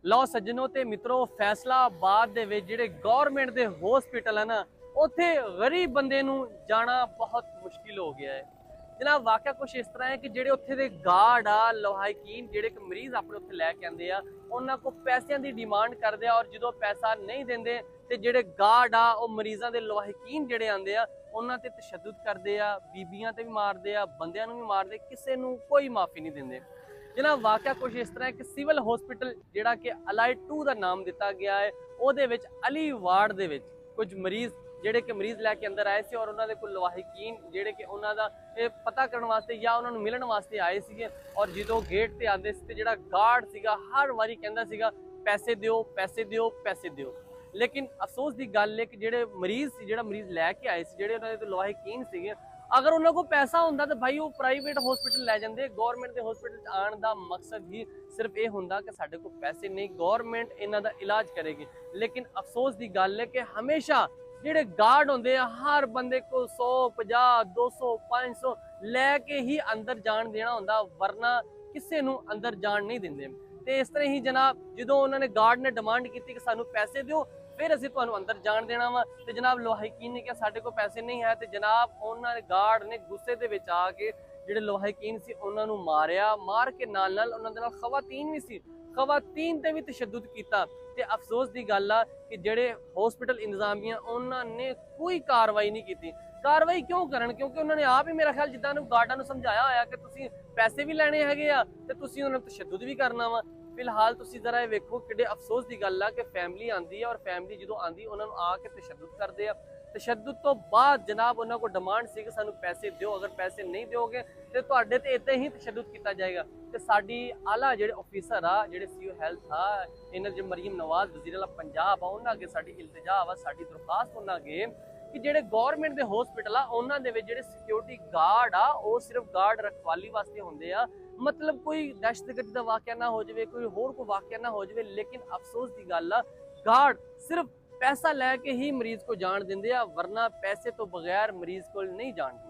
ਲਓ ਸੱਜਣੋ ਤੇ ਮਿੱਤਰੋ, ਫੈਸਲਾਬਾਦ ਦੇ ਵਿੱਚ ਜਿਹੜੇ ਗਵਰਨਮੈਂਟ ਦੇ ਹਸਪੀਟਲ ਹੈ ਨਾ, ਉੱਥੇ ਗਰੀਬ ਬੰਦੇ ਨੂੰ ਜਾਣਾ ਬਹੁਤ ਮੁਸ਼ਕਿਲ ਹੋ ਗਿਆ ਹੈ। ਜਨਾਬ ਵਾਕਿਆ ਕੁਝ ਇਸ ਤਰ੍ਹਾਂ ਹੈ ਕਿ ਜਿਹੜੇ ਉੱਥੇ ਦੇ ਗਾਰਡ ਆ, ਲਵਾਹਿਕੀਨ, ਜਿਹੜੇ ਇੱਕ ਮਰੀਜ਼ ਆਪਣੇ ਉੱਥੇ ਲੈ ਕੇ ਆਉਂਦੇ ਆ, ਉਹਨਾਂ ਕੋਲ ਪੈਸਿਆਂ ਦੀ ਡਿਮਾਂਡ ਕਰਦੇ ਆ, ਔਰ ਜਦੋਂ ਪੈਸਾ ਨਹੀਂ ਦਿੰਦੇ ਤੇ ਜਿਹੜੇ ਗਾਰਡ ਆ ਉਹ ਮਰੀਜ਼ਾਂ ਦੇ ਲਵਾਹਿਕੀਨ ਜਿਹੜੇ ਆਉਂਦੇ ਆ ਉਹਨਾਂ ਤੇ ਤਸ਼ੱਦਦ ਕਰਦੇ ਆ, ਬੀਬੀਆਂ ਤੇ ਵੀ ਮਾਰਦੇ ਆ, ਬੰਦਿਆਂ ਨੂੰ ਵੀ ਮਾਰਦੇ, ਕਿਸੇ ਨੂੰ ਕੋਈ ਮਾਫੀ ਨਹੀਂ ਦਿੰਦੇ। ਜਨਾਬ ਵਾਕਿਆ ਕੁਝ ਇਸ ਤਰ੍ਹਾਂ ਹੈ ਕਿ ਸਿਵਲ ਹਸਪੀਟਲ ਜਿਹੜਾ ਕਿ ਅਲਾਈਡ 2 ਦਾ ਨਾਮ ਦਿੱਤਾ ਗਿਆ ਹੈ, ਉਹਦੇ ਵਿੱਚ ਅਲੀ ਵਾਰਡ ਦੇ ਵਿੱਚ ਕੁਝ ਮਰੀਜ਼ ਜਿਹੜੇ ਕਿ ਮਰੀਜ਼ ਲੈ ਕੇ ਅੰਦਰ ਆਏ ਸੀ, ਔਰ ਉਹਨਾਂ ਦੇ ਕੋਲ ਲਵਾਹਿਕੀਨ ਜਿਹੜੇ ਕਿ ਉਹਨਾਂ ਦਾ ਇਹ ਪਤਾ ਕਰਨ ਵਾਸਤੇ ਜਾਂ ਉਹਨਾਂ ਨੂੰ ਮਿਲਣ ਵਾਸਤੇ ਆਏ ਸੀਗੇ। ਔਰ ਜਦੋਂ ਗੇਟ ਤੇ ਆਉਂਦੇ ਸੀ ਤੇ ਜਿਹੜਾ ਗਾਰਡ ਸੀਗਾ ਹਰ ਵਾਰੀ ਕਹਿੰਦਾ ਸੀਗਾ ਪੈਸੇ ਦਿਓ, ਪੈਸੇ ਦਿਓ, ਪੈਸੇ ਦਿਓ। ਲੇਕਿਨ ਅਫਸੋਸ ਦੀ ਗੱਲ ਹੈ ਕਿ ਜਿਹੜੇ ਮਰੀਜ਼ ਸੀ, ਜਿਹੜਾ ਮਰੀਜ਼ ਲੈ ਕੇ ਆਏ ਸੀ, ਜਿਹੜੇ ਉਹਨਾਂ ਦੇ ਲਵਾਹਿਕੀਨ ਸੀਗੇ, ਅਗਰ ਉਹਨਾਂ ਕੋਲ ਪੈਸਾ ਹੁੰਦਾ ਤਾਂ ਭਾਈ ਉਹ ਪ੍ਰਾਈਵੇਟ ਹਸਪੀਟਲ ਲੈ ਜਾਂਦੇ। ਗਵਰਨਮੈਂਟ ਦੇ ਹਸਪੀਟਲ 'ਚ ਆਉਣ ਦਾ ਮਕਸਦ ਹੀ ਸਿਰਫ ਇਹ ਹੁੰਦਾ ਕਿ ਸਾਡੇ ਕੋਲ ਪੈਸੇ ਨਹੀਂ, ਗਵਰਨਮੈਂਟ ਇਹਨਾਂ ਦਾ ਇਲਾਜ ਕਰੇਗੀ। ਲੇਕਿਨ ਅਫਸੋਸ ਦੀ ਗੱਲ ਹੈ ਕਿ ਹਮੇਸ਼ਾ ਜਿਹੜੇ ਗਾਰਡ ਹੁੰਦੇ ਆ ਹਰ ਬੰਦੇ ਕੋਲ 100, 50, 200, 500 ਲੈ ਕੇ ਹੀ ਅੰਦਰ ਜਾਣ ਦੇਣਾ ਹੁੰਦਾ, ਵਰਨਾ ਕਿਸੇ ਨੂੰ ਅੰਦਰ ਜਾਣ ਨਹੀਂ ਦਿੰਦੇ। ਤੇ ਇਸ ਤਰ੍ਹਾਂ ਹੀ ਜਨਾਬ ਜਦੋਂ ਉਹਨਾਂ ਨੇ ਗਾਰਡ ਨੇ ਡਿਮਾਂਡ ਕੀਤੀ ਕਿ ਸਾਨੂੰ ਪੈਸੇ ਦਿਓ ਫਿਰ ਅਸੀਂ ਤੁਹਾਨੂੰ ਅੰਦਰ ਜਾਣ ਦੇਣਾ ਵਾ, ਤੇ ਜਨਾਬ ਲੋਹਾਈਕੀਨ ਨੇ ਕਿਹਾ ਸਾਡੇ ਕੋਲ ਪੈਸੇ ਨਹੀਂ ਹੈ, ਤੇ ਜਨਾਬ ਉਹਨਾਂ ਨੇ ਗਾਰਡ ਨੇ ਗੁੱਸੇ ਦੇ ਵਿੱਚ ਆ ਕੇ ਜਿਹੜੇ ਲੋਹਾਈਕੀਨ ਸੀ ਉਹਨਾਂ ਨੂੰ ਮਾਰਿਆ। ਮਾਰ ਕੇ ਨਾਲ ਨਾਲ ਉਹਨਾਂ ਦੇ ਨਾਲ ਖਵਾਤੀਨ ਵੀ ਸੀ, ਖਵਾਤੀਨ ਤੇ ਵੀ ਤਸ਼ੱਦਦ ਕੀਤਾ। ਤੇ ਅਫਸੋਸ ਦੀ ਗੱਲ ਆ ਕਿ ਜਿਹੜੇ ਹਸਪੀਟਲ ਇੰਤਜ਼ਾਮੀਆਂ ਉਹਨਾਂ ਨੇ ਕੋਈ ਕਾਰਵਾਈ ਨਹੀਂ ਕੀਤੀ। ਕਾਰਵਾਈ ਕਿਉਂ ਕਰਨ? ਕਿਉਂਕਿ ਉਹਨਾਂ ਨੇ ਆਪ ਹੀ ਮੇਰਾ ਖਿਆਲ ਜਿੱਦਾਂ ਨੂੰ ਗਾਰਡਾਂ ਨੂੰ ਸਮਝਾਇਆ ਹੋਇਆ ਕਿ ਤੁਸੀਂ ਪੈਸੇ ਵੀ ਲੈਣੇ ਹੈਗੇ ਆ ਤੇ ਤੁਸੀਂ ਉਹਨਾਂ ਨੂੰ ਤਸ਼ੱਦਦ ਵੀ ਕਰਨਾ ਵਾ। ਫਿਲਹਾਲ ਤੁਸੀਂ ਜ਼ਰਾ ਇਹ ਵੇਖੋ ਕਿੱਡੇ ਅਫਸੋਸ ਦੀ ਗੱਲ ਆ ਕਿ ਫੈਮਿਲੀ ਆਂਦੀ ਹੈ, ਔਰ ਫੈਮਿਲੀ ਜਦੋਂ ਆਂਦੀ ਉਹਨਾਂ ਨੂੰ ਆ ਕੇ ਤਸ਼ੱਦਦ ਕਰਦੇ ਆ। ਤਸ਼ੱਦਦ ਤੋਂ ਬਾਅਦ ਜਨਾਬ ਉਹਨਾਂ ਕੋਲ ਡਿਮਾਂਡ ਸੀ ਕਿ ਸਾਨੂੰ ਪੈਸੇ ਦਿਓ, ਅਗਰ ਪੈਸੇ ਨਹੀਂ ਦਿਓਗੇ ਤੇ ਤੁਹਾਡੇ ਤੇ ਇੱਦਾਂ ਹੀ ਤਸ਼ੱਦਦ ਕੀਤਾ ਜਾਏਗਾ। ਤੇ ਸਾਡੀ ਆਲਾ ਜਿਹੜੇ ਆਫੀਸਰ ਆ, ਜਿਹੜੇ ਸੀਓ ਹੈਲਥ ਆ, ਇਹਨਾਂ ਦੇ ਮਰੀਮ ਨਵਾਜ਼ ਵਜ਼ੀਰ ਆਲਾ ਪੰਜਾਬ ਆ, ਉਹਨਾਂ ਅੱਗੇ ਸਾਡੀ ਇਲਤਜਾ ਵਾ, ਸਾਡੀ ਦਰਖਾਸਤ ਉਹਨਾਂ ਅੱਗੇ ਕਿ ਜਿਹੜੇ ਗਵਰਨਮੈਂਟ ਦੇ ਹਸਪੀਟਲ ਆ ਉਹਨਾਂ ਦੇ ਵਿੱਚ ਜਿਹੜੇ ਸਿਕਿਉਰਿਟੀ ਗਾਰਡ ਆ ਉਹ ਸਿਰਫ ਗਾਰਡ ਰਖਵਾਲੀ ਵਾਸਤੇ ਹੁੰਦੇ ਆ। ਮਤਲਬ ਕੋਈ ਦਹਿਸ਼ਤਗਰਦੀ ਦਾ ਵਾਕਿਆ ਨਾ ਹੋ ਜਾਵੇ, ਕੋਈ ਹੋਰ ਕੋਈ ਵਾਕਿਆ ਨਾ ਹੋ ਜਾਵੇ। ਲੇਕਿਨ ਅਫਸੋਸ ਦੀ ਗੱਲ ਆ ਗਾਰਡ ਸਿਰਫ ਪੈਸਾ ਲੈ ਕੇ ਹੀ ਮਰੀਜ਼ को जान देंगे, वरना पैसे तो बगैर मरीज को नहीं जान देंगे।